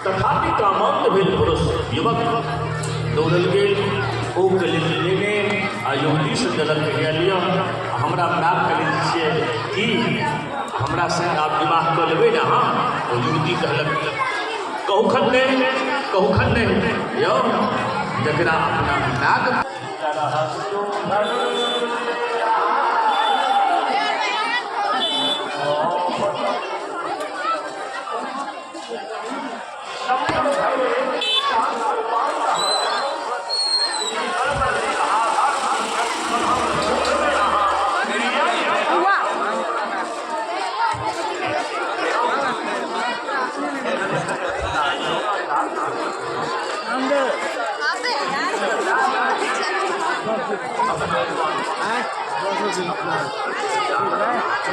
तथापि कामांत भेल पुरुष युवक दौड़ल गेल ओ कलित लेने आ युवती से जलक गेलियो हमरा प्राप्त कलित छियै कि हमरा से आप विवाह कऽ लेबै ने हाँ ओ युवती कहलक कहूखन नहीं यौ जकरा अपना नाग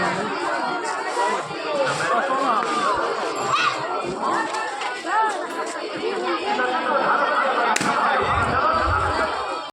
Hả?